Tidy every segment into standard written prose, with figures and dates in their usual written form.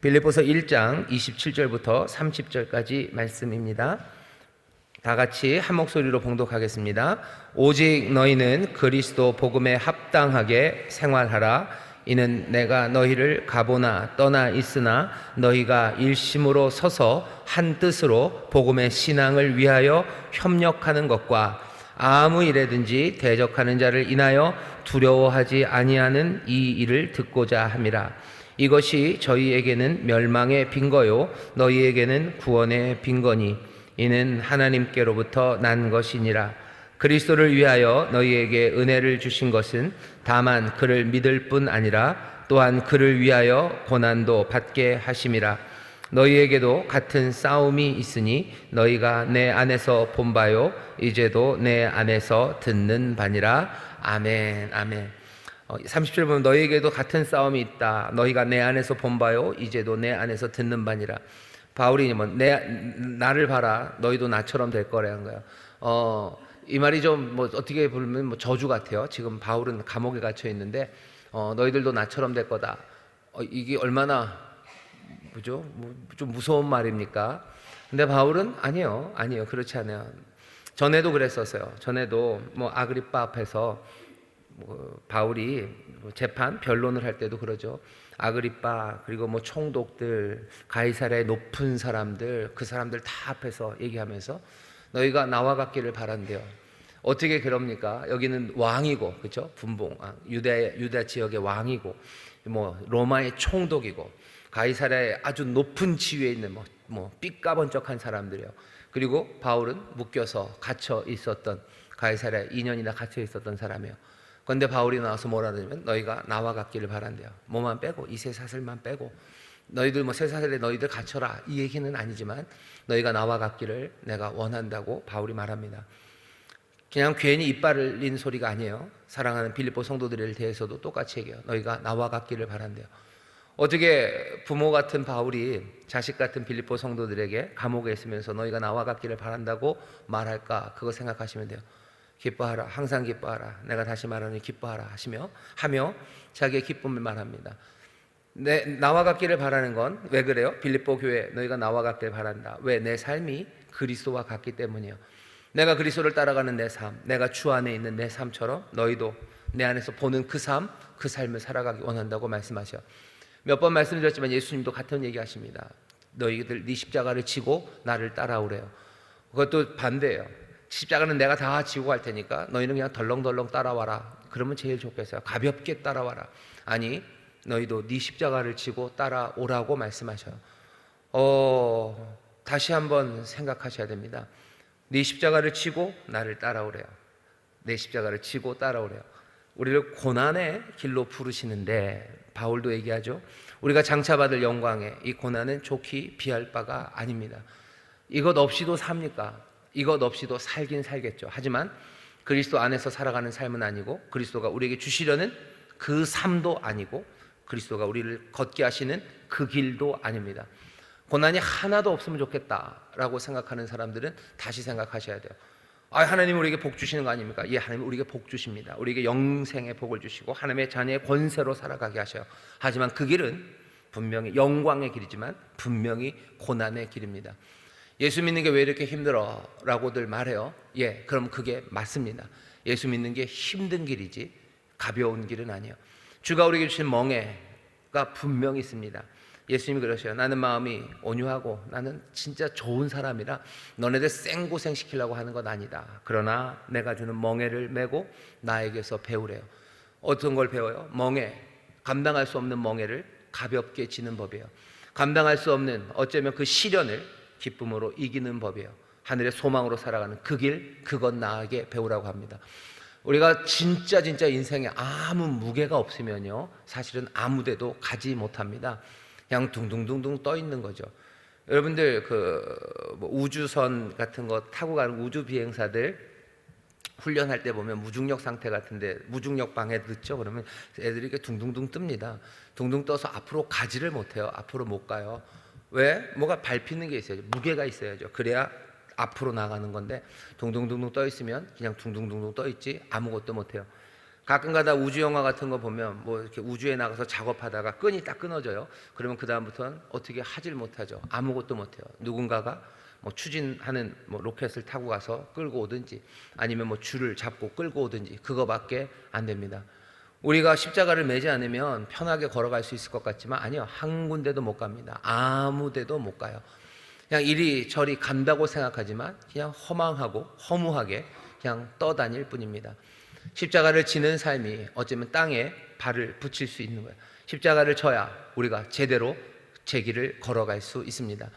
빌립보서 1장 27절부터 30절까지 말씀입니다. 다 같이 한 목소리로 봉독하겠습니다. 오직 너희는 그리스도 복음에 합당하게 생활하라. 이는 내가 너희를 가보나 떠나 있으나 너희가 일심으로 서서 한 뜻으로 복음의 신앙을 위하여 협력하는 것과 아무 일에든지 대적하는 자를 인하여 두려워하지 아니하는 이 일을 듣고자 함이라. 이것이 저희에게는 멸망의 빈거요 너희에게는 구원의 빈거니 이는 하나님께로부터 난 것이니라. 그리스도를 위하여 너희에게 은혜를 주신 것은 다만 그를 믿을 뿐 아니라 또한 그를 위하여 고난도 받게 하심이라. 너희에게도 같은 싸움이 있으니 너희가 내 안에서 본 바요 이제도 내 안에서 듣는 바니라. 아멘. 아멘. 30절 보면 너희에게도 같은 싸움이 있다. 너희가 내 안에서 본 바요 이제도 내 안에서 듣는 바니라. 바울이 나를 봐라. 너희도 나처럼 될 거라는 거야. 이 말이 좀 어떻게 보면 저주 같아요. 지금 바울은 감옥에 갇혀 있는데 너희들도 나처럼 될 거다. 이게 얼마나 좀 무서운 말입니까? 근데 바울은 아니요 그렇지 않아요. 전에도 그랬었어요. 전에도 아그리빠 앞에서 바울이 재판 변론을 할 때도 그러죠. 아그리빠 그리고 총독들 가이사랴의 높은 사람들 그 사람들 다 앞에서 얘기하면서 너희가 나와 같기를 바란대요. 어떻게 그럽니까? 여기는 왕이고 그렇죠? 분봉 유다 지역의 왕이고 로마의 총독이고 가이사랴의 아주 높은 지위에 있는 삐까번쩍한 사람들이에요. 그리고 바울은 묶여서 갇혀 있었던 가이사랴에 2년이나 갇혀 있었던 사람이에요. 그런데 바울이 나와서 뭐라 그러냐면 너희가 나와 같기를 바란대요. 뭐만 빼고 이 쇠사슬만 빼고 너희들 쇠사슬에 너희들 갇혀라 이 얘기는 아니지만 너희가 나와 같기를 내가 원한다고 바울이 말합니다. 그냥 괜히 이빨 흘린 소리가 아니에요. 사랑하는 빌립보 성도들에 대해서도 똑같이 얘기해요. 너희가 나와 같기를 바란대요. 어떻게 부모 같은 바울이 자식 같은 빌립보 성도들에게 감옥에 있으면서 너희가 나와 같기를 바란다고 말할까? 그거 생각하시면 돼요. 기뻐하라. 항상 기뻐하라. 내가 다시 말하니 기뻐하라 하며 자기의 기쁨을 말합니다. 나와 같기를 바라는 건 왜 그래요? 빌립보 교회 너희가 나와 같기를 바란다. 왜? 내 삶이 그리스도와 같기 때문이에요. 내가 그리스도를 따라가는 내 삶, 내가 주 안에 있는 내 삶처럼 너희도 내 안에서 보는 그 삶을 살아가기 원한다고 말씀하셔요. 몇 번 말씀드렸지만 예수님도 같은 얘기 하십니다. 너희들 네 십자가를 지고 나를 따라오래요. 그것도 반대예요. 십자가는 내가 다 지고 갈 테니까 너희는 그냥 덜렁덜렁 따라와라. 그러면 제일 좋겠어요. 가볍게 따라와라. 아니 너희도 네 십자가를 지고 따라오라고 말씀하셔요. 다시 한번 생각하셔야 됩니다. 네 십자가를 지고 나를 따라오래요. 내 십자가를 지고 따라오래요. 우리를 고난의 길로 부르시는데 바울도 얘기하죠. 우리가 장차받을 영광에 이 고난은 좋게 비할 바가 아닙니다. 이것 없이도 삽니까? 이것 없이도 살긴 살겠죠. 하지만 그리스도 안에서 살아가는 삶은 아니고 그리스도가 우리에게 주시려는 그 삶도 아니고 그리스도가 우리를 걷게 하시는 그 길도 아닙니다. 고난이 하나도 없으면 좋겠다라고 생각하는 사람들은 다시 생각하셔야 돼요. 하나님 우리에게 복 주시는 거 아닙니까? 예, 하나님 우리에게 복 주십니다. 우리에게 영생의 복을 주시고 하나님의 자녀의 권세로 살아가게 하셔요. 하지만 그 길은 분명히 영광의 길이지만 분명히 고난의 길입니다. 예수 믿는 게 왜 이렇게 힘들어? 라고들 말해요. 예, 그럼 그게 맞습니다. 예수 믿는 게 힘든 길이지 가벼운 길은 아니에요. 주가 우리에게 주신 멍에가 분명히 있습니다. 예수님이 그러셔요. 나는 마음이 온유하고 나는 진짜 좋은 사람이라 너네들 생고생 시키려고 하는 건 아니다. 그러나 내가 주는 멍에를 메고 나에게서 배우래요. 어떤 걸 배워요? 멍에, 감당할 수 없는 멍에를 가볍게 지는 법이에요. 감당할 수 없는 어쩌면 그 시련을 기쁨으로 이기는 법이에요. 하늘의 소망으로 살아가는 그 길, 그건 나에게 배우라고 합니다. 우리가 진짜 인생에 아무 무게가 없으면요 사실은 아무 데도 가지 못합니다. 그냥 둥둥둥둥 떠 있는 거죠. 여러분들 우주선 같은 거 타고 가는 우주 비행사들 훈련할 때 보면 무중력 상태 같은데 무중력 방해 듣죠? 그러면 애들이 이렇게 둥둥둥 뜹니다. 둥둥 떠서 앞으로 가지를 못해요. 앞으로 못 가요. 왜? 뭐가 밟히는 게 있어야죠. 무게가 있어야죠. 그래야 앞으로 나가는 건데 둥둥둥둥 떠 있으면 그냥 둥둥둥둥 떠 있지 아무것도 못해요. 가끔가다 우주 영화 같은 거 보면 뭐 이렇게 우주에 나가서 작업하다가 끈이 딱 끊어져요. 그러면 그 다음부터는 어떻게 하질 못하죠. 아무것도 못해요. 누군가가 뭐 추진하는 뭐 로켓을 타고 가서 끌고 오든지 아니면 뭐 줄을 잡고 끌고 오든지 그거밖에 안 됩니다. 우리가 십자가를 매지 않으면 편하게 걸어갈 수 있을 것 같지만 아니요, 한 군데도 못 갑니다. 아무 데도 못 가요. 그냥 이리저리 간다고 생각하지만 그냥 허망하고 허무하게 그냥 떠다닐 뿐입니다. 십자가를 지는 삶이 어쩌면 땅에 발을 붙일 수 있는 거예요. 십자가를 져야 우리가 제대로 제 길을 걸어갈 수 있습니다.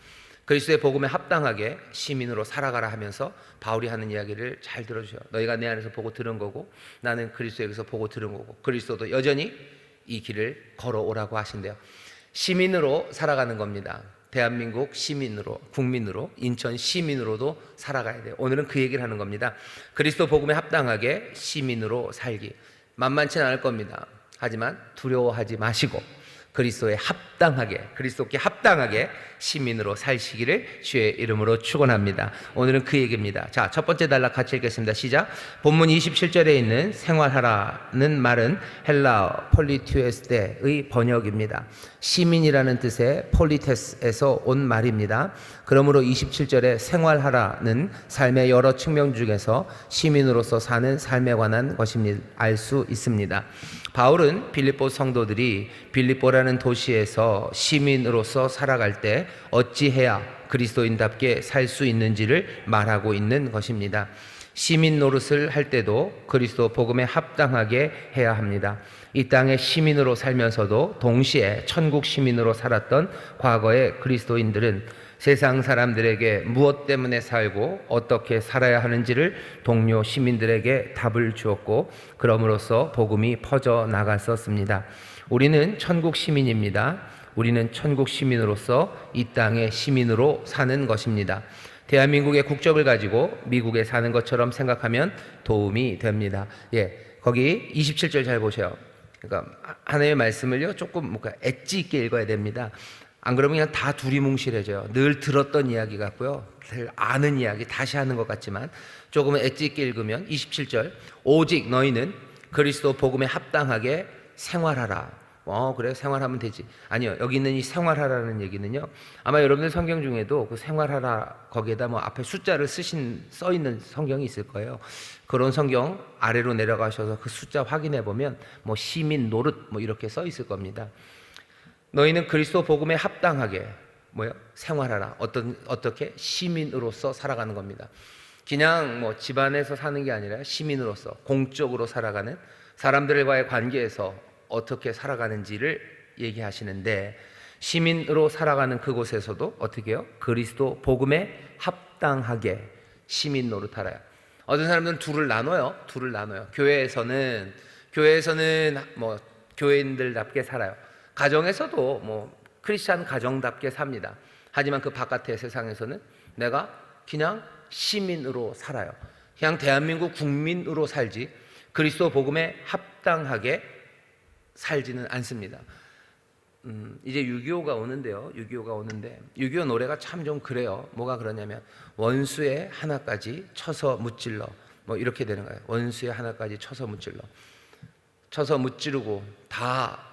그리스도의 복음에 합당하게 시민으로 살아가라 하면서 바울이 하는 이야기를 잘 들어주세요. 너희가 내 안에서 보고 들은 거고 나는 그리스도에게서 보고 들은 거고 그리스도도 여전히 이 길을 걸어오라고 하신대요. 시민으로 살아가는 겁니다. 대한민국 시민으로, 국민으로, 인천 시민으로도 살아가야 돼요. 오늘은 그 얘기를 하는 겁니다. 그리스도 복음에 합당하게 시민으로 살기. 만만치는 않을 겁니다. 하지만 두려워하지 마시고 그리스도에 합당하게, 그리스도께 합당하게 시민으로 살시기를 주의 이름으로 축원합니다. 오늘은 그 얘기입니다. 자, 첫 번째 단락 같이 읽겠습니다. 시작. 본문 27절에 있는 생활하라는 말은 헬라 폴리티에스의 번역입니다. 시민이라는 뜻의 폴리테스에서 온 말입니다. 그러므로 27절에 생활하라는 삶의 여러 측면 중에서 시민으로서 사는 삶에 관한 것입니다. 알 수 있습니다. 바울은 빌립보 성도들이 빌립보라는 도시에서 시민으로서 살아갈 때 어찌해야 그리스도인답게 살 수 있는지를 말하고 있는 것입니다. 시민 노릇을 할 때도 그리스도 복음에 합당하게 해야 합니다. 이 땅의 시민으로 살면서도 동시에 천국 시민으로 살았던 과거의 그리스도인들은 세상 사람들에게 무엇 때문에 살고 어떻게 살아야 하는지를 동료 시민들에게 답을 주었고 그럼으로써 복음이 퍼져 나갔었습니다. 우리는 천국 시민입니다. 우리는 천국 시민으로서 이 땅의 시민으로 사는 것입니다. 대한민국의 국적을 가지고 미국에 사는 것처럼 생각하면 도움이 됩니다. 거기 27절 잘 보세요. 그러니까 하나님의 말씀을요 조금 뭔가 엣지 있게 읽어야 됩니다. 안 그러면 그냥 다 두리뭉실해져요. 늘 들었던 이야기 같고요, 늘 아는 이야기 다시 하는 것 같지만 조금은 엣지 있게 읽으면 27절 오직 너희는 그리스도 복음에 합당하게 생활하라. 그래 생활하면 되지. 아니요, 여기 있는 이 생활하라는 얘기는요 아마 여러분들 성경 중에도 그 생활하라 거기에다 뭐 앞에 숫자를 써 있는 성경이 있을 거예요. 그런 성경 아래로 내려가셔서 그 숫자 확인해 보면 뭐 시민 노릇 뭐 이렇게 써 있을 겁니다. 너희는 그리스도 복음에 합당하게 생활하라. 어떻게 시민으로서 살아가는 겁니다. 그냥 뭐 집안에서 사는 게 아니라 시민으로서 공적으로 살아가는, 사람들과의 관계에서 어떻게 살아가는지를 얘기하시는데, 시민으로 살아가는 그곳에서도 어떻게 해요? 그리스도 복음에 합당하게 시민 노릇하라요. 어떤 사람들은 둘을 나눠요. 교회에서는 뭐 교회인들답게 살아요. 가정에서도 뭐 크리스찬 가정답게 삽니다. 하지만 그 바깥의 세상에서는 내가 그냥 시민으로 살아요. 그냥 대한민국 국민으로 살지 그리스도 복음에 합당하게 살지는 않습니다. 이제 6.25가 오는데요. 6.25 노래가 참 좀 그래요. 뭐가 그러냐면 원수의 하나까지 쳐서 무찔러, 뭐 이렇게 되는 거예요. 원수의 하나까지 쳐서 무찌르고 다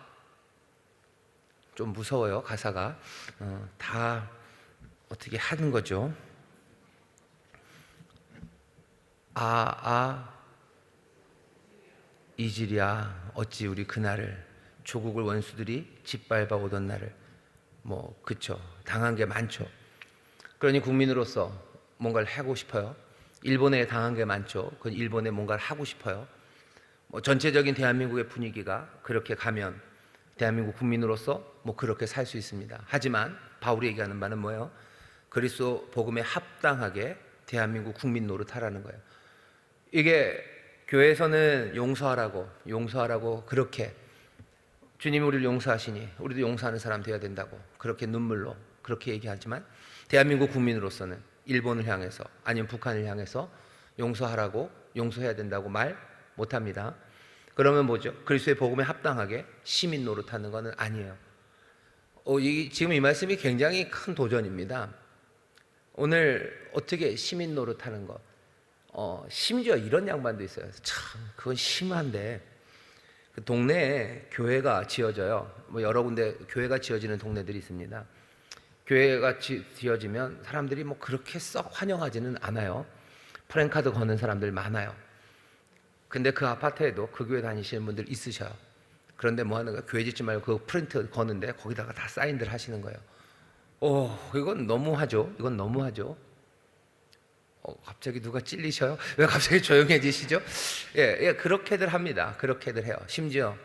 좀 무서워요. 가사가 다 어떻게 하는 거죠. 이질이야 어찌 우리 그날을, 조국을 원수들이 짓밟아 오던 날을, 뭐 그쵸, 당한 게 많죠. 그러니 국민으로서 뭔가를 하고 싶어요. 일본에 당한 게 많죠. 그건 일본에 뭔가를 하고 싶어요. 뭐 전체적인 대한민국의 분위기가 그렇게 가면 대한민국 국민으로서 뭐 그렇게 살 수 있습니다. 하지만 바울이 얘기하는 바는 뭐예요? 그리스도 복음에 합당하게 대한민국 국민 노릇하라는 거예요. 이게 교회에서는 용서하라고 그렇게 주님이 우리를 용서하시니 우리도 용서하는 사람 되어야 된다고 그렇게 눈물로 그렇게 얘기하지만, 대한민국 국민으로서는 일본을 향해서 아니면 북한을 향해서 용서하라고, 용서해야 된다고 말 못합니다. 그러면 뭐죠? 그리스도의 복음에 합당하게 시민 노릇하는 것은 아니에요. 지금 이 말씀이 굉장히 큰 도전입니다. 오늘 어떻게 시민 노릇하는 거, 심지어 이런 양반도 있어요. 참 그건 심한데, 그 동네에 교회가 지어져요. 뭐 여러 군데 교회가 지어지는 동네들이 있습니다. 교회가 지어지면 사람들이 뭐 그렇게 썩 환영하지는 않아요. 프랜카드 거는 사람들 많아요. 근데 그 아파트에도 그 교회 다니시는 분들 있으셔요. 그런데 뭐 하는 거야? 교회 짓지 말고 그 프린트 거는데 거기다가 다 사인들 하시는 거예요. 이건 너무하죠. 이건 너무하죠. 갑자기 누가 찔리셔요? 왜 갑자기 조용해지시죠? 예, 그렇게들 합니다. 그렇게들 해요. 심지어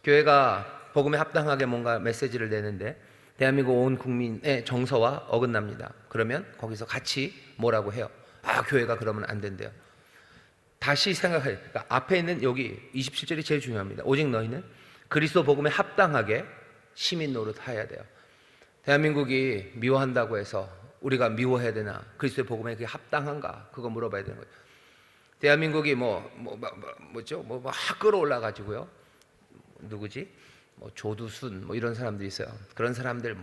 교회가 복음에 합당하게 뭔가 메시지를 내는데 대한민국 온 국민의 정서와 어긋납니다. 그러면 거기서 같이 뭐라고 해요? 교회가 그러면 안 된대요. 다시 생각해요. 그러니까 앞에 있는 여기 27절이 제일 중요합니다. 오직 너희는 그리스도 복음에 합당하게 시민 노릇해야 돼요. 대한민국이 미워한다고 해서 우리가 미워해야 되나? 그리스도의 복음에 그게 합당한가? 그거 물어봐야 되는 거예요. 대한민국이 뭐죠? 끌어올라 가지고요. 누구지? 조두순 이런 사람들이 있어요. 그런 사람들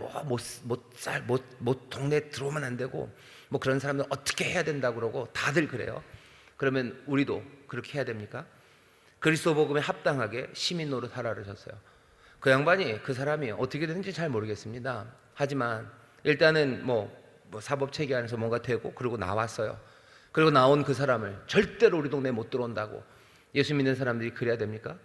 동네 들어오면 안 되고 그런 사람들 어떻게 해야 된다고 그러고 다들 그래요. 그러면 우리도 그렇게 해야 됩니까? 그리스도 복음에 합당하게 시민 노릇하라 그러셨어요. 그 양반이 그 사람이 어떻게 되는지 잘 모르겠습니다. 하지만 일단은 사법 체계 안에서 뭔가 되고 그리고 나왔어요. 그리고 나온 그 사람을 절대로 우리 동네에 못 들어온다고 예수 믿는 사람들이 그래야 됩니까?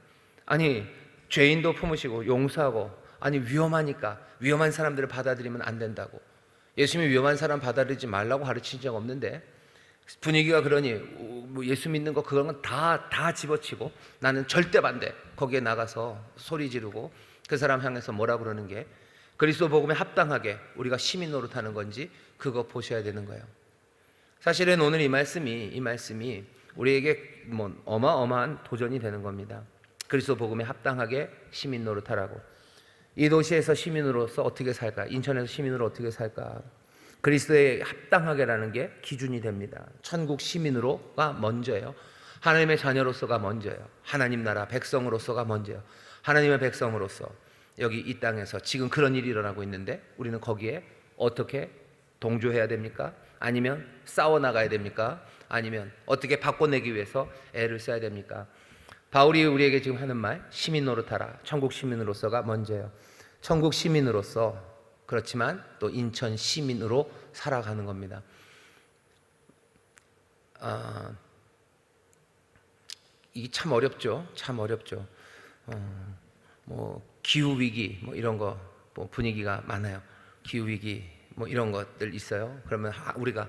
아니 죄인도 품으시고 용서하고 위험하니까 위험한 사람들을 받아들이면 안 된다고 예수님이 위험한 사람 받아들이지 말라고 가르친 적 없는데 분위기가 그러니 예수 믿는 거 그런 건 다 집어치고 나는 절대 반대 거기에 나가서 소리 지르고 그 사람 향해서 뭐라 그러는 게 그리스도 복음에 합당하게 우리가 시민 노릇하는 건지 그거 보셔야 되는 거예요. 사실은 오늘 이 말씀이 우리에게 어마어마한 도전이 되는 겁니다. 그리스도 복음에 합당하게 시민 노릇하라고. 이 도시에서 시민으로서 어떻게 살까? 인천에서 시민으로 어떻게 살까? 그리스도에 합당하게라는 게 기준이 됩니다. 천국 시민으로가 먼저예요. 하나님의 자녀로서가 먼저예요. 하나님 나라 백성으로서가 먼저예요. 하나님의 백성으로서 여기 이 땅에서 지금 그런 일이 일어나고 있는데 우리는 거기에 어떻게 동조해야 됩니까? 아니면 싸워나가야 됩니까? 아니면 어떻게 바꿔내기 위해서 애를 써야 됩니까? 바울이 우리에게 지금 하는 말, 시민 노릇하라. 천국 시민으로서가 먼저예요. 천국 시민으로서 그렇지만 또 인천 시민으로 살아가는 겁니다. 이게 참 어렵죠. 참 어렵죠. 기후 위기 이런 거 분위기가 많아요. 기후 위기 이런 것들 있어요. 그러면 우리가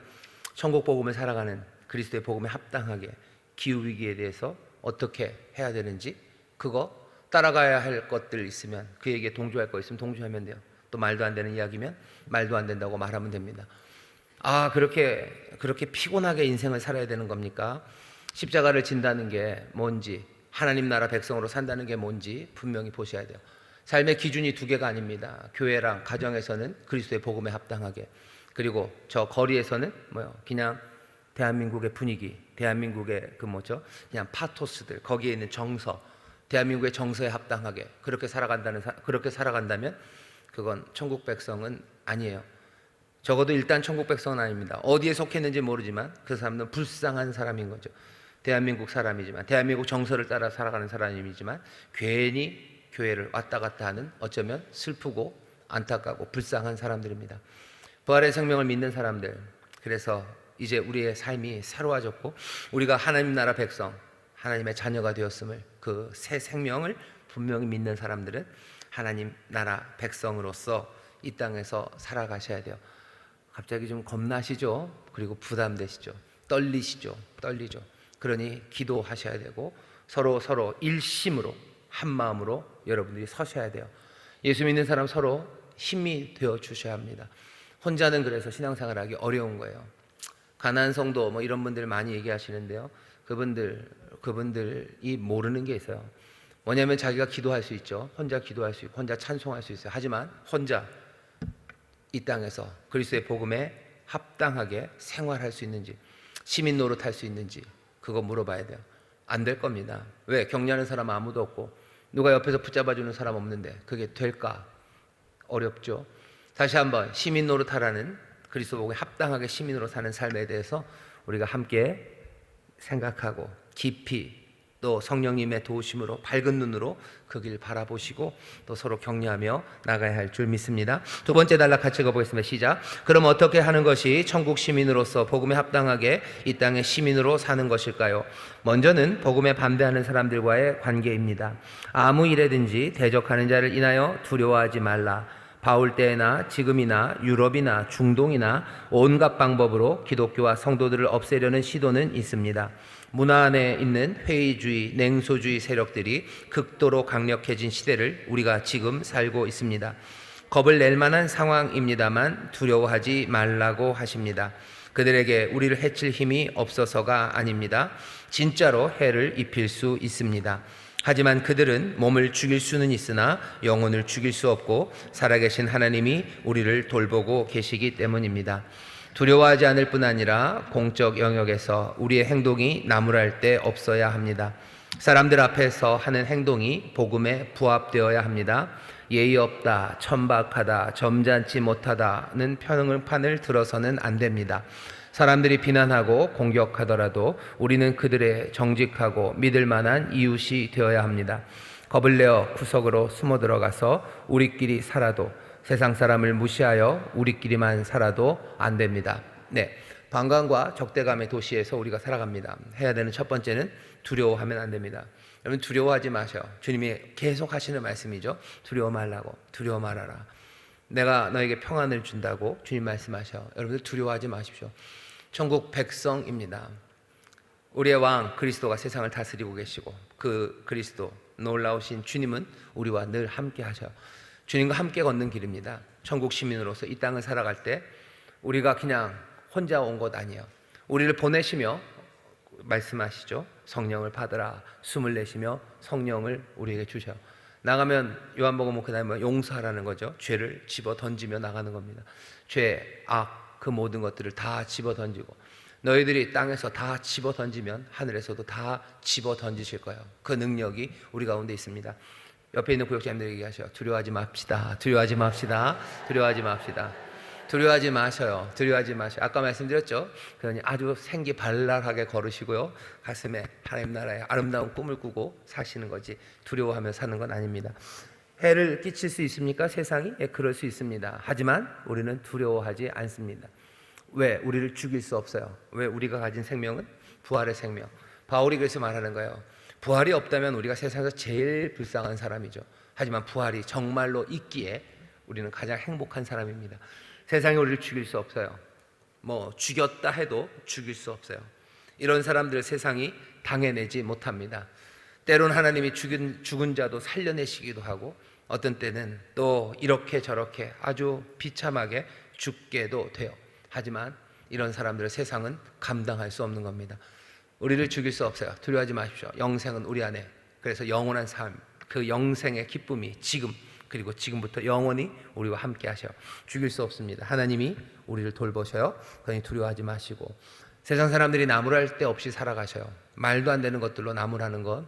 천국 복음을 살아가는 그리스도의 복음에 합당하게 기후 위기에 대해서 어떻게 해야 되는지 그거 따라가야 할 것들 있으면 그에게 동조할 거 있으면 동조하면 돼요. 또 말도 안 되는 이야기면 말도 안 된다고 말하면 됩니다. 그렇게 피곤하게 인생을 살아야 되는 겁니까? 십자가를 진다는 게 뭔지 하나님 나라 백성으로 산다는 게 뭔지 분명히 보셔야 돼요. 삶의 기준이 두 개가 아닙니다. 교회랑 가정에서는 그리스도의 복음에 합당하게 그리고 저 거리에서는 그냥 대한민국의 분위기, 대한민국의 그냥 파토스들 거기에 있는 정서, 대한민국의 정서에 합당하게 그렇게 살아간다면 그건 천국 백성은 아니에요. 적어도 일단 천국 백성은 아닙니다. 어디에 속했는지 모르지만 그 사람은 불쌍한 사람인 거죠. 대한민국 사람이지만 대한민국 정서를 따라 살아가는 사람이지만 괜히 교회를 왔다 갔다 하는 어쩌면 슬프고 안타깝고 불쌍한 사람들입니다. 부활의 생명을 믿는 사람들, 그래서 이제 우리의 삶이 새로워졌고 우리가 하나님 나라 백성, 하나님의 자녀가 되었음을 그 새 생명을 분명히 믿는 사람들은 하나님 나라 백성으로서 이 땅에서 살아가셔야 돼요. 갑자기 좀 겁나시죠? 그리고 부담되시죠? 떨리죠? 그러니 기도하셔야 되고 서로 일심으로 한 마음으로 여러분들이 서셔야 돼요. 예수 믿는 사람 서로 힘이 되어 주셔야 합니다. 혼자는 그래서 신앙생활하기 어려운 거예요. 가나안 성도 이런 분들 많이 얘기하시는데요. 그분들이 모르는 게 있어요. 뭐냐면 자기가 기도할 수 있죠. 혼자 기도할 수 있고 혼자 찬송할 수 있어요. 하지만 혼자 이 땅에서 그리스도의 복음에 합당하게 생활할 수 있는지 시민 노릇할 수 있는지 그거 물어봐야 돼요. 안 될 겁니다. 왜? 격려하는 사람 아무도 없고 누가 옆에서 붙잡아주는 사람 없는데 그게 될까? 어렵죠. 다시 한번 시민 노릇하라는 그리스도 복음에 합당하게 시민으로 사는 삶에 대해서 우리가 함께 생각하고 깊이 또 성령님의 도우심으로 밝은 눈으로 그 길 바라보시고 또 서로 격려하며 나가야 할 줄 믿습니다. 두 번째 단락 같이 읽어보겠습니다. 시작. 그럼 어떻게 하는 것이 천국 시민으로서 복음에 합당하게 이 땅의 시민으로 사는 것일까요? 먼저는 복음에 반대하는 사람들과의 관계입니다. 아무 일에든지 대적하는 자를 인하여 두려워하지 말라. 바울 때나 지금이나 유럽이나 중동이나 온갖 방법으로 기독교와 성도들을 없애려는 시도는 있습니다. 문화 안에 있는 회의주의, 냉소주의 세력들이 극도로 강력해진 시대를 우리가 지금 살고 있습니다. 겁을 낼 만한 상황입니다만 두려워하지 말라고 하십니다. 그들에게 우리를 해칠 힘이 없어서가 아닙니다. 진짜로 해를 입힐 수 있습니다. 하지만 그들은 몸을 죽일 수는 있으나 영혼을 죽일 수 없고 살아계신 하나님이 우리를 돌보고 계시기 때문입니다. 두려워하지 않을 뿐 아니라 공적 영역에서 우리의 행동이 나무랄 데 없어야 합니다. 사람들 앞에서 하는 행동이 복음에 부합되어야 합니다. 예의 없다, 천박하다, 점잖지 못하다는 평판을 들어서는 안 됩니다. 사람들이 비난하고 공격하더라도 우리는 그들의 정직하고 믿을 만한 이웃이 되어야 합니다. 겁을 내어 구석으로 숨어 들어가서 우리끼리 살아도, 세상 사람을 무시하여 우리끼리만 살아도 안 됩니다. 네, 방광과 적대감의 도시에서 우리가 살아갑니다. 해야 되는 첫 번째는 두려워하면 안 됩니다. 여러분 두려워하지 마셔요. 주님이 계속 하시는 말씀이죠. 두려워 말라고, 두려워 말아라. 내가 너에게 평안을 준다고 주님 말씀하셔. 여러분들 두려워하지 마십시오. 천국 백성입니다. 우리의 왕 그리스도가 세상을 다스리고 계시고 그 그리스도 놀라우신 주님은 우리와 늘 함께 하셔. 주님과 함께 걷는 길입니다. 천국 시민으로서 이 땅을 살아갈 때 우리가 그냥 혼자 온 것 아니에요. 우리를 보내시며 말씀하시죠. 성령을 받으라. 숨을 내쉬며 성령을 우리에게 주셔. 나가면 요한복음은 그다음에 용서하라는 거죠. 죄를 집어 던지며 나가는 겁니다. 죄, 악, 그 모든 것들을 다 집어 던지고 너희들이 땅에서 다 집어 던지면 하늘에서도 다 집어 던지실 거예요. 그 능력이 우리 가운데 있습니다. 옆에 있는 구역자님들에게 얘기하셔요. 두려워하지 맙시다. 두려워하지 맙시다. 두려워하지 맙시다. 두려워하지 마셔요. 두려워하지 마셔요. 아까 말씀드렸죠. 그러니 아주 생기발랄하게 걸으시고요. 가슴에 하나님 나라의 아름다운 꿈을 꾸고 사시는 거지 두려워하며 사는 건 아닙니다. 해를 끼칠 수 있습니까? 세상이? 예, 그럴 수 있습니다. 하지만 우리는 두려워하지 않습니다. 왜? 우리를 죽일 수 없어요. 왜? 우리가 가진 생명은 부활의 생명. 바울이 그래서 말하는 거예요. 부활이 없다면 우리가 세상에서 제일 불쌍한 사람이죠. 하지만 부활이 정말로 있기에 우리는 가장 행복한 사람입니다. 세상이 우리를 죽일 수 없어요. 뭐 죽였다 해도 죽일 수 없어요. 이런 사람들 세상이 당해내지 못합니다. 때론 하나님이 죽은 자도 살려내시기도 하고 어떤 때는 또 이렇게 저렇게 아주 비참하게 죽게도 돼요. 하지만 이런 사람들을 세상은 감당할 수 없는 겁니다. 우리를 죽일 수 없어요. 두려워하지 마십시오. 영생은 우리 안에. 그래서 영원한 삶, 그 영생의 기쁨이 지금 그리고 지금부터 영원히 우리와 함께 하셔. 죽일 수 없습니다. 하나님이 우리를 돌보셔요. 그러니 두려워하지 마시고 세상 사람들이 나무랄 데 없이 살아가셔요. 말도 안 되는 것들로 나무라는 건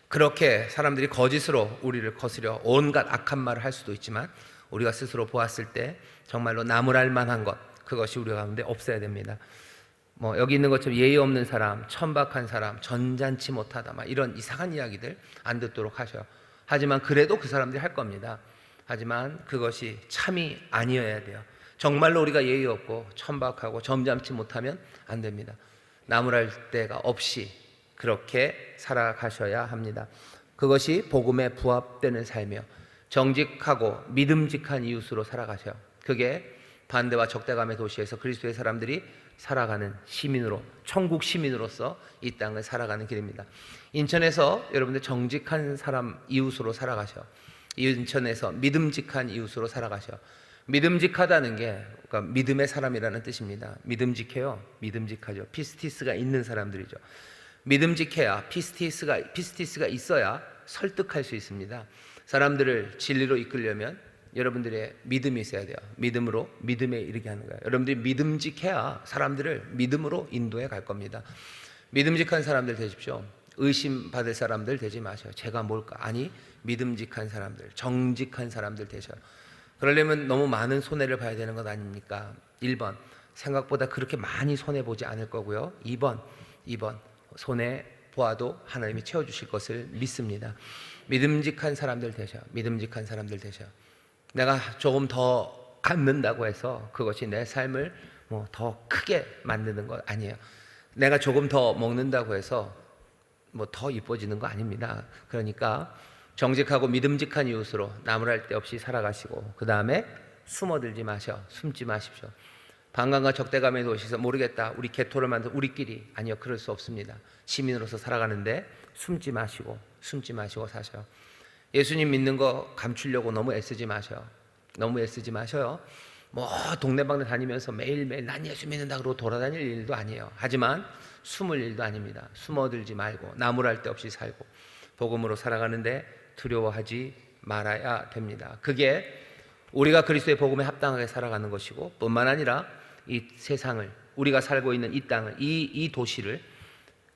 그렇게 사람들이 거짓으로 우리를 거스려 온갖 악한 말을 할 수도 있지만 우리가 스스로 보았을 때 정말로 나무랄 만한 것 그것이 우리 가운데 없어야 됩니다. 뭐 여기 있는 것처럼 예의 없는 사람, 천박한 사람, 전잔치 못하다 막 이런 이상한 이야기들 안 듣도록 하셔요. 하지만 그래도 그 사람들이 할 겁니다. 하지만 그것이 참이 아니어야 돼요. 정말로 우리가 예의 없고 천박하고 점잖지 못하면 안 됩니다. 나무랄 데가 없이 그렇게 살아가셔야 합니다. 그것이 복음에 부합되는 삶이요. 정직하고 믿음직한 이웃으로 살아가셔요. 그게 반대와 적대감의 도시에서 그리스도의 사람들이 살아가는 시민으로, 천국 시민으로서 이 땅을 살아가는 길입니다. 인천에서 여러분들 정직한 사람 이웃으로 살아가셔. 인천에서 믿음직한 이웃으로 살아가셔. 믿음직하다는 게 그러니까 믿음의 사람이라는 뜻입니다. 믿음직해요. 믿음직하죠. 피스티스가 있는 사람들이죠. 믿음직해야 피스티스가 있어야 설득할 수 있습니다. 사람들을 진리로 이끌려면 여러분들의 믿음이 있어야 돼요. 믿음으로 믿음에 이르게 하는 거예요. 여러분들이 믿음직해야 사람들을 믿음으로 인도해 갈 겁니다. 믿음직한 사람들 되십시오. 의심받을 사람들 되지 마셔요. 제가 뭘까? 아니, 믿음직한 사람들, 정직한 사람들 되셔요. 그러려면 너무 많은 손해를 봐야 되는 것 아닙니까? 1번, 생각보다 그렇게 많이 손해보지 않을 거고요. 2번, 손해 보아도 하나님이 채워주실 것을 믿습니다. 믿음직한 사람들 되셔. 믿음직한 사람들 되셔. 내가 조금 더 갖는다고 해서 그것이 내 삶을 뭐 더 크게 만드는 것 아니에요. 내가 조금 더 먹는다고 해서 뭐 더 이뻐지는 거 아닙니다. 그러니까 정직하고 믿음직한 이웃으로 나무랄 데 없이 살아가시고, 그 다음에 숨어들지 마셔. 숨지 마십시오. 방광과 적대감에 놓으셔서 모르겠다, 우리 개토를 만들어 우리끼리. 아니요, 그럴 수 없습니다. 시민으로서 살아가는데 숨지 마시고 사셔요. 예수님 믿는 거 감추려고 너무 애쓰지 마셔요. 너무 애쓰지 마셔요. 뭐 동네방네 다니면서 매일매일 난 예수 믿는다 그러고 돌아다닐 일도 아니에요. 하지만 숨을 일도 아닙니다. 숨어들지 말고 나무랄 데 없이 살고 복음으로 살아가는데 두려워하지 말아야 됩니다. 그게 우리가 그리스도의 복음에 합당하게 살아가는 것이고, 뿐만 아니라 이 세상을, 우리가 살고 있는 이 땅을, 이 도시를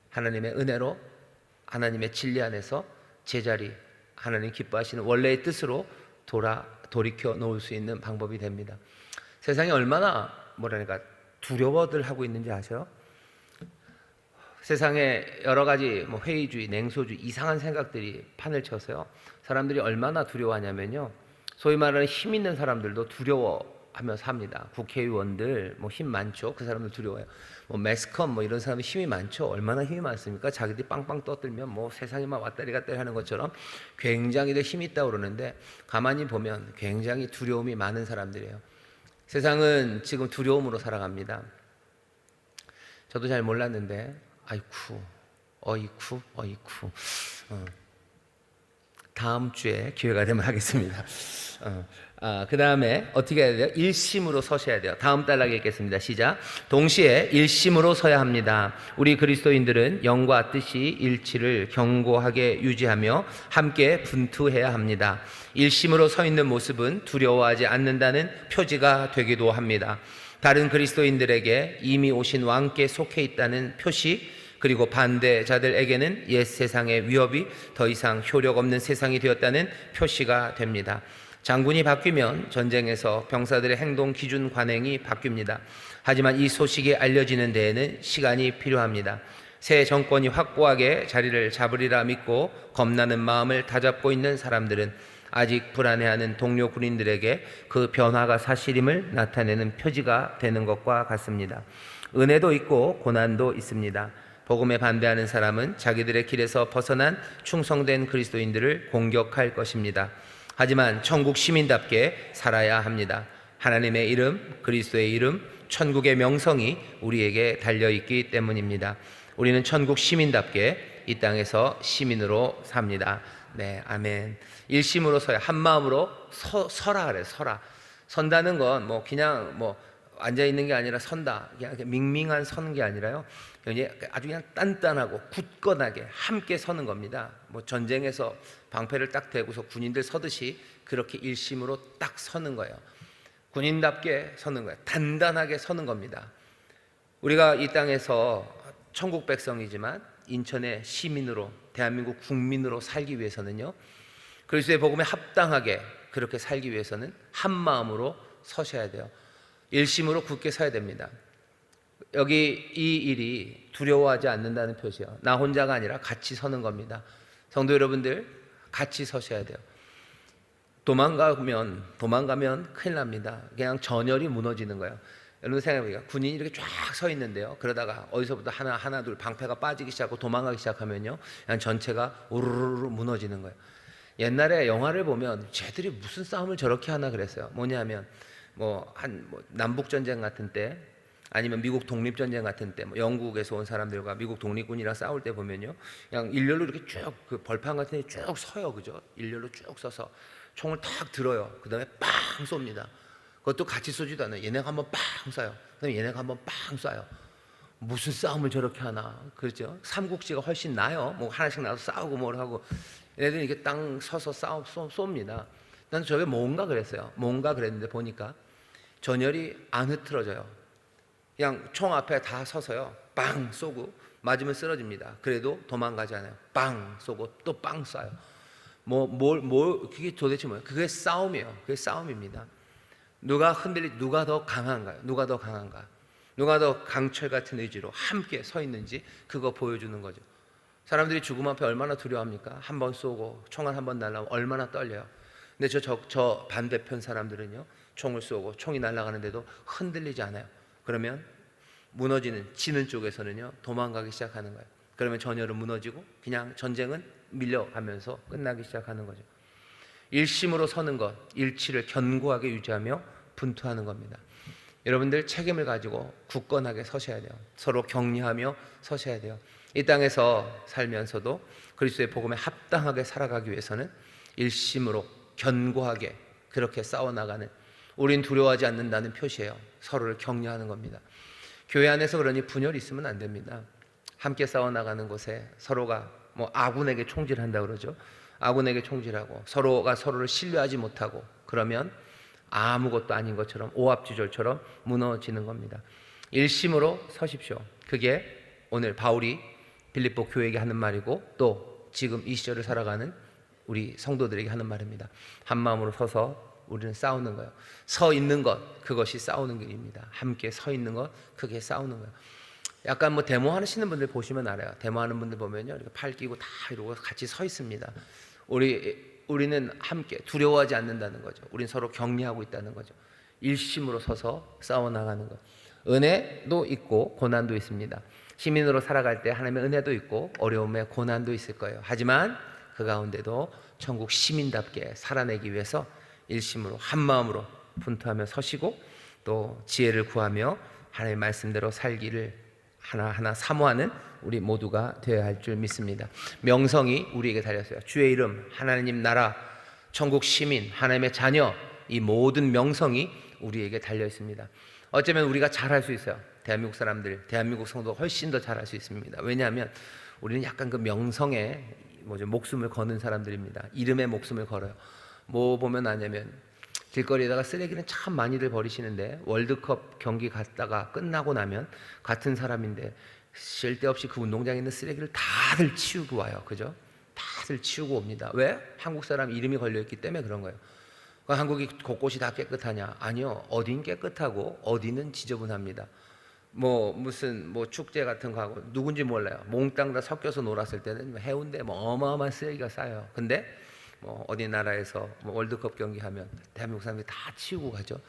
하나님의 은혜로, 하나님의 진리 안에서 제자리, 하나님 기뻐하시는 원래의 뜻으로 돌이켜 놓을 수 있는 방법이 됩니다. 세상이 얼마나 두려워들 하고 있는지 아세요? 세상에 여러 가지 회의주의, 냉소주의, 이상한 생각들이 판을 쳐서요. 사람들이 얼마나 두려워하냐면요, 소위 말하는 힘 있는 사람들도 두려워하며 삽니다. 국회의원들 힘 많죠. 그 사람들 두려워해요. 매스컴 이런 사람이 힘이 많죠. 얼마나 힘이 많습니까? 자기들이 빵빵 떠들면 세상이 막 왔다리 갔다리 하는 것처럼 굉장히 힘이 있다고 그러는데, 가만히 보면 굉장히 두려움이 많은 사람들이에요. 세상은 지금 두려움으로 살아갑니다. 저도 잘 몰랐는데 어이쿠. 다음 주에 기회가 되면 하겠습니다. 그 다음에 어떻게 해야 돼요? 일심으로 서셔야 돼요. 다음 단락에 읽겠습니다. 시작. 동시에 일심으로 서야 합니다. 우리 그리스도인들은 영과 뜻이 일치를 견고하게 유지하며 함께 분투해야 합니다. 일심으로 서 있는 모습은 두려워하지 않는다는 표지가 되기도 합니다. 다른 그리스도인들에게 이미 오신 왕께 속해 있다는 표시, 그리고 반대자들에게는 옛 세상의 위협이 더 이상 효력 없는 세상이 되었다는 표시가 됩니다. 장군이 바뀌면 전쟁에서 병사들의 행동 기준 관행이 바뀝니다. 하지만 이 소식이 알려지는 데에는 시간이 필요합니다. 새 정권이 확고하게 자리를 잡으리라 믿고 겁나는 마음을 다잡고 있는 사람들은 아직 불안해하는 동료 군인들에게 그 변화가 사실임을 나타내는 표지가 되는 것과 같습니다. 은혜도 있고 고난도 있습니다. 복음에 반대하는 사람은 자기들의 길에서 벗어난 충성된 그리스도인들을 공격할 것입니다. 하지만 천국 시민답게 살아야 합니다. 하나님의 이름, 그리스도의 이름, 천국의 명성이 우리에게 달려있기 때문입니다. 우리는 천국 시민답게 이 땅에서 시민으로 삽니다. 네, 아멘. 일심으로 서야, 한 마음으로 서라 그래. 서라. 선다는 건 그냥 앉아 있는 게 아니라 선다. 그냥 밍밍한 서는 게 아니라요. 아주 그냥 단단하고 굳건하게 함께 서는 겁니다. 전쟁에서 방패를 딱 대고서 군인들 서듯이 그렇게 일심으로 딱 서는 거예요. 군인답게 서는 거예요. 단단하게 서는 겁니다. 우리가 이 땅에서 천국 백성이지만 인천의 시민으로, 대한민국 국민으로 살기 위해서는요, 그리스도의 복음에 합당하게 그렇게 살기 위해서는 한 마음으로 서셔야 돼요. 일심으로 굳게 서야 됩니다. 여기 이 일이 두려워하지 않는다는 표시예요. 나 혼자가 아니라 같이 서는 겁니다. 성도 여러분들, 같이 서셔야 돼요. 도망가면 큰일 납니다. 그냥 전열이 무너지는 거예요. 여러분 생각해보니까 군인이 이렇게 쫙 서 있는데요, 그러다가 어디서부터 하나 둘 방패가 빠지기 시작하고 도망가기 시작하면요, 그냥 전체가 우르르 무너지는 거예요. 옛날에 영화를 보면 쟤들이 무슨 싸움을 저렇게 하나 그랬어요. 뭐냐면 남북 전쟁 같은 때, 아니면 미국 독립전쟁 같은 때, 영국에서 온 사람들과 미국 독립군이랑 싸울 때 보면요, 그냥 일렬로 이렇게 쭉 그 벌판 같은 데 쭉 서요. 그죠? 일렬로 쭉 서서 총을 탁 들어요. 그 다음에 빵 쏩니다. 그것도 같이 쏘지도 않아요. 얘네가 한번 빵 쏴요. 그 다음에 얘네가 한번 빵 쏴요. 무슨 싸움을 저렇게 하나. 그렇죠? 삼국지가 훨씬 나요. 하나씩 나와서 싸우고 뭘 하고. 얘네들이 이렇게 땅 서서 쏩니다. 난 저게 뭔가 그랬어요. 뭔가 그랬는데 보니까 전열이 안 흐트러져요. 그냥 총 앞에 다 서서요, 빵 쏘고 맞으면 쓰러집니다. 그래도 도망가지 않아요. 빵 쏘고 또 빵 쏴요. 그게 도대체 뭐예요? 그게 싸움이에요. 그게 싸움입니다. 누가 더 강한가요? 누가 더 강한가? 누가 더 강철 같은 의지로 함께 서 있는지 그거 보여주는 거죠. 사람들이 죽음 앞에 얼마나 두려워합니까? 한 번 쏘고 총알 한 번 날라오면 얼마나 떨려요. 근데 저 반대편 사람들은요, 총을 쏘고 총이 날아가는데도 흔들리지 않아요. 그러면 지는 쪽에서는요, 도망가기 시작하는 거예요. 그러면 전열은 무너지고 그냥 전쟁은 밀려가면서 끝나기 시작하는 거죠. 일심으로 서는 것, 일치를 견고하게 유지하며 분투하는 겁니다. 여러분들 책임을 가지고 굳건하게 서셔야 돼요. 서로 격려하며 서셔야 돼요. 이 땅에서 살면서도 그리스도의 복음에 합당하게 살아가기 위해서는 일심으로 견고하게 그렇게 싸워나가는, 우린 두려워하지 않는다는 표시예요. 서로를 격려하는 겁니다. 교회 안에서 그러니 분열이 있으면 안 됩니다. 함께 싸워나가는 곳에 서로가 아군에게 총질한다 그러죠. 아군에게 총질하고 서로가 서로를 신뢰하지 못하고 그러면 아무것도 아닌 것처럼 오합지졸처럼 무너지는 겁니다. 일심으로 서십시오. 그게 오늘 바울이 빌립보 교회에게 하는 말이고 또 지금 이 시절을 살아가는 우리 성도들에게 하는 말입니다. 한 마음으로 서서 우리는 싸우는 거예요. 서 있는 것, 그것이 싸우는 길입니다. 함께 서 있는 것, 그게 싸우는 거예요. 약간 데모하시는 분들 보시면 알아요. 데모하는 분들 보면요, 이렇게 팔 끼고 다 이러고 같이 서 있습니다. 우리는 함께 두려워하지 않는다는 거죠. 우리는 서로 격려하고 있다는 거죠. 일심으로 서서 싸워나가는 것. 은혜도 있고 고난도 있습니다. 시민으로 살아갈 때 하나님의 은혜도 있고 어려움에 고난도 있을 거예요. 하지만 그 가운데도 천국 시민답게 살아내기 위해서 일심으로 한 마음으로 분투하며 서시고 또 지혜를 구하며 하나님의 말씀대로 살기를 하나하나 사모하는 우리 모두가 되어야 할 줄 믿습니다. 명성이 우리에게 달렸어요. 주의 이름, 하나님 나라, 천국 시민, 하나님의 자녀, 이 모든 명성이 우리에게 달려 있습니다. 어쩌면 우리가 잘할 수 있어요. 대한민국 사람들, 대한민국 성도가 훨씬 더 잘할 수 있습니다. 왜냐하면 우리는 약간 그 명성에 목숨을 거는 사람들입니다. 이름에 목숨을 걸어요. 보면 아냐면 길거리에다가 쓰레기는 참 많이들 버리시는데 월드컵 경기 갔다가 끝나고 나면 같은 사람인데 쓸데없이 그 운동장에 있는 쓰레기를 다들 치우고 와요. 그죠? 다들 치우고 옵니다. 왜? 한국 사람 이름이 걸려있기 때문에 그런 거예요. 한국이 곳곳이 다 깨끗하냐? 아니요. 어딘 깨끗하고 어디는 지저분합니다. 무슨 축제 같은 거 하고 누군지 몰라요. 몽땅 다 섞여서 놀았을 때는 해운대 어마어마한 쓰레기가 쌓여요. 근데 어디 나라에서 월드컵 경기하면 대한민국 사람들이 다 치우고 가죠.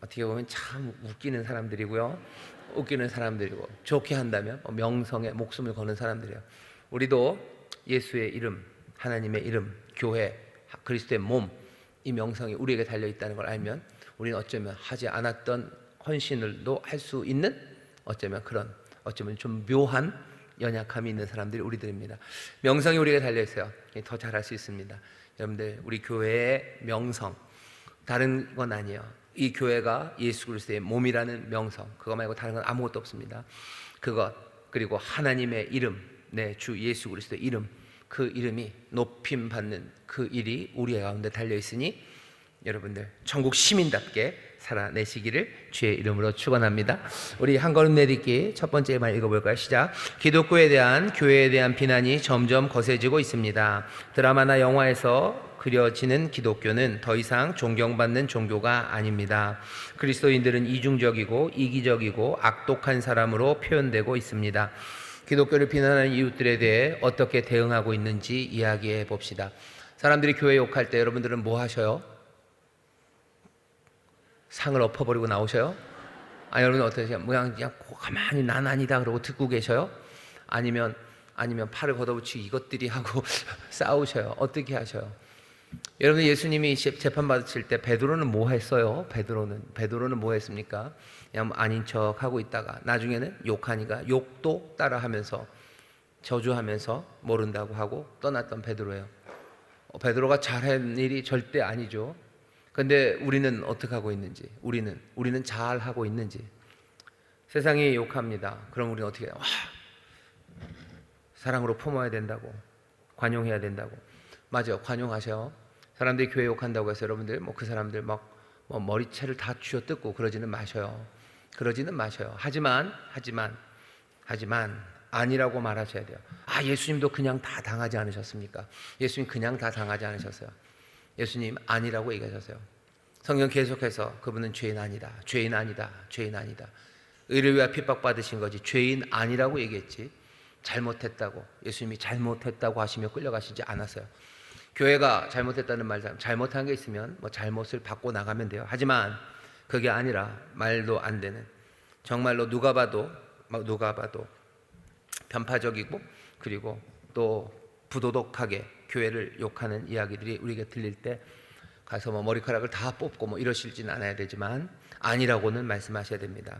어떻게 보면 참 웃기는 사람들이고요. 웃기는 사람들이고 좋게 한다면 명성에 목숨을 거는 사람들이에요. 우리도 예수의 이름, 하나님의 이름, 교회, 그리스도의 몸, 이 명성이 우리에게 달려있다는 걸 알면 우리는 어쩌면 하지 않았던 헌신을도 할 수 있는 어쩌면 좀 묘한 연약함이 있는 사람들이 우리들입니다. 명성이 우리에게 달려있어요. 더 잘할 수 있습니다. 여러분들 우리 교회의 명성 다른 건 아니에요. 이 교회가 예수 그리스도의 몸이라는 명성, 그거 말고 다른 건 아무것도 없습니다. 그것 그리고 하나님의 이름, 주 예수 그리스도의 이름, 그 이름이 높임 받는 그 일이 우리 가운데 달려있으니 여러분들 천국 시민답게 살아내시기를 주의 이름으로 축원합니다. 우리 한 걸음 내딛기 첫 번째 말 읽어볼까요? 시작. 기독교에 대한 교회에 대한 비난이 점점 거세지고 있습니다. 드라마나 영화에서 그려지는 기독교는 더 이상 존경받는 종교가 아닙니다. 그리스도인들은 이중적이고 이기적이고 악독한 사람으로 표현되고 있습니다. 기독교를 비난하는 이웃들에 대해 어떻게 대응하고 있는지 이야기해 봅시다. 사람들이 교회 욕할 때 여러분들은 뭐 하셔요? 상을 엎어버리고 나오셔요? 여러분 어떠세요? 그냥 가만히 난 아니다 그러고 듣고 계셔요? 아니면 팔을 걷어붙이고 이것들이 하고 싸우셔요? 어떻게 하셔요? 여러분 예수님이 재판 받으실 때 베드로는 뭐 했어요? 베드로는 뭐 했습니까? 그냥 아닌 척 하고 있다가 나중에는 욕하니까 욕도 따라하면서 저주하면서 모른다고 하고 떠났던 베드로예요. 베드로가 잘한 일이 절대 아니죠. 근데 우리는 어떻게 하고 있는지, 우리는 잘 하고 있는지. 세상이 욕합니다. 그럼 우리는 어떻게 해요? 사랑으로 품어야 된다고, 관용해야 된다고. 맞아요, 관용하셔요. 사람들이 교회 욕한다고 해서 여러분들 그 사람들 머리채를 다 쥐어뜯고 그러지는 마셔요. 하지만 아니라고 말하셔야 돼요. 예수님도 그냥 다 당하지 않으셨습니까? 예수님 그냥 다 당하지 않으셨어요. 예수님 아니라고 얘기하셨어요. 성경 계속해서 그분은 죄인 아니다. 의를 위하여 핍박받으신 거지 죄인 아니라고 얘기했지. 잘못했다고, 예수님이 잘못했다고 하시며 끌려가시지 않았어요. 교회가 잘못했다는 말, 잘못한 게 있으면 뭐 잘못을 받고 나가면 돼요. 하지만 그게 아니라 말도 안 되는, 정말로 누가 봐도 편파적이고 그리고 또 부도덕하게 교회를 욕하는 이야기들이 우리에게 들릴 때 가서 뭐 머리카락을 다 뽑고 뭐 이러실지는 않아야 되지만 아니라고는 말씀하셔야 됩니다.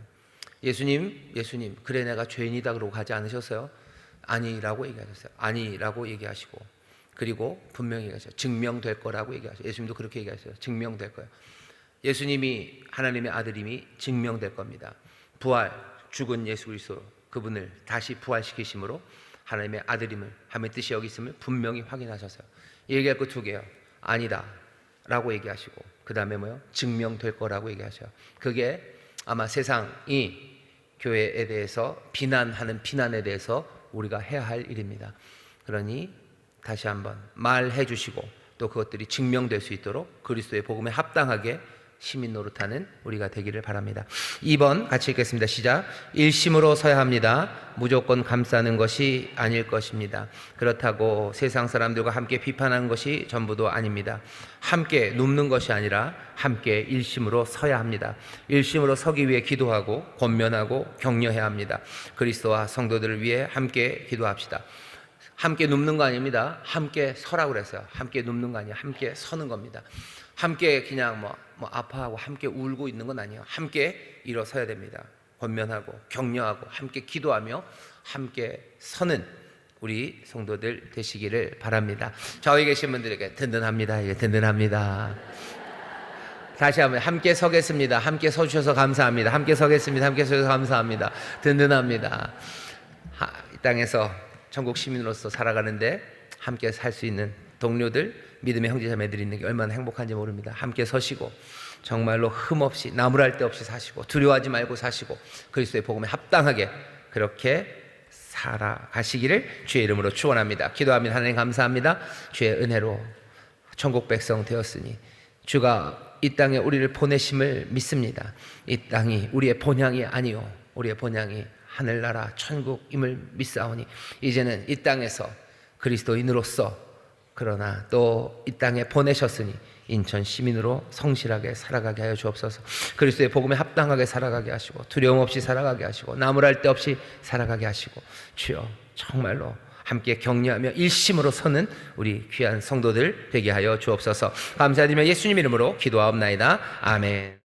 예수님 그래 내가 죄인이다 그러고 가지 않으셨어요? 아니라고 얘기하셨어요. 아니라고 얘기하시고, 그리고 분명히 얘기하셨어요. 증명될 거라고 얘기하셨어요. 예수님도 그렇게 얘기하셨어요. 증명될 거예요. 예수님이 하나님의 아들임이 증명될 겁니다. 부활, 죽은 예수 그리스도, 그분을 다시 부활시키심으로 하나님의 아들임을, 하나님의 뜻이 여기 있음을 분명히 확인하셨어요. 얘기할 거 두 개요. 아니다 라고 얘기하시고, 그 다음에 뭐요? 증명될 거라고 얘기하셔요. 그게 아마 세상이 교회에 대해서 비난하는 비난에 대해서 우리가 해야 할 일입니다. 그러니 다시 한번 말해 주시고 또 그것들이 증명될 수 있도록 그리스도의 복음에 합당하게 시민 노릇하는 우리가 되기를 바랍니다. 2번 같이 읽겠습니다. 시작. 일심으로 서야 합니다. 무조건 감싸는 것이 아닐 것입니다. 그렇다고 세상 사람들과 함께 비판하는 것이 전부도 아닙니다. 함께 눕는 것이 아니라 함께 일심으로 서야 합니다. 일심으로 서기 위해 기도하고 권면하고 격려해야 합니다. 그리스도와 성도들을 위해 함께 기도합시다. 함께 눕는 거 아닙니다. 함께 서라고 그랬어요. 함께 눕는 거 아니에요. 함께 서는 겁니다. 함께 그냥 뭐 아파하고 함께 울고 있는 건 아니에요. 함께 일어서야 됩니다. 권면하고 격려하고 함께 기도하며 함께 서는 우리 성도들 되시기를 바랍니다. 좌우에 계신 분들에게 든든합니다. 이게 든든합니다. 다시 한번 함께 서겠습니다. 함께 서주셔서 감사합니다. 함께 서겠습니다. 함께 서주셔서 감사합니다. 든든합니다. 이 땅에서 천국 시민으로서 살아가는데 함께 살 수 있는 동료들, 믿음의 형제자매들이 있는 게 얼마나 행복한지 모릅니다. 함께 서시고 정말로 흠없이 나무랄 데 없이 사시고 두려워하지 말고 사시고 그리스도의 복음에 합당하게 그렇게 살아가시기를 주의 이름으로 축원합니다. 기도합니다. 하나님 감사합니다. 주의 은혜로 천국 백성 되었으니 주가 이 땅에 우리를 보내심을 믿습니다. 이 땅이 우리의 본향이 아니요 우리의 본향이 하늘나라 천국임을 믿사오니 이제는 이 땅에서 그리스도인으로서 그러나 또 이 땅에 보내셨으니 인천 시민으로 성실하게 살아가게 하여 주옵소서. 그리스도의 복음에 합당하게 살아가게 하시고 두려움 없이 살아가게 하시고 나무랄 데 없이 살아가게 하시고 주여 정말로 함께 격려하며 일심으로 서는 우리 귀한 성도들 되게 하여 주옵소서. 감사드리며 예수님 이름으로 기도하옵나이다. 아멘.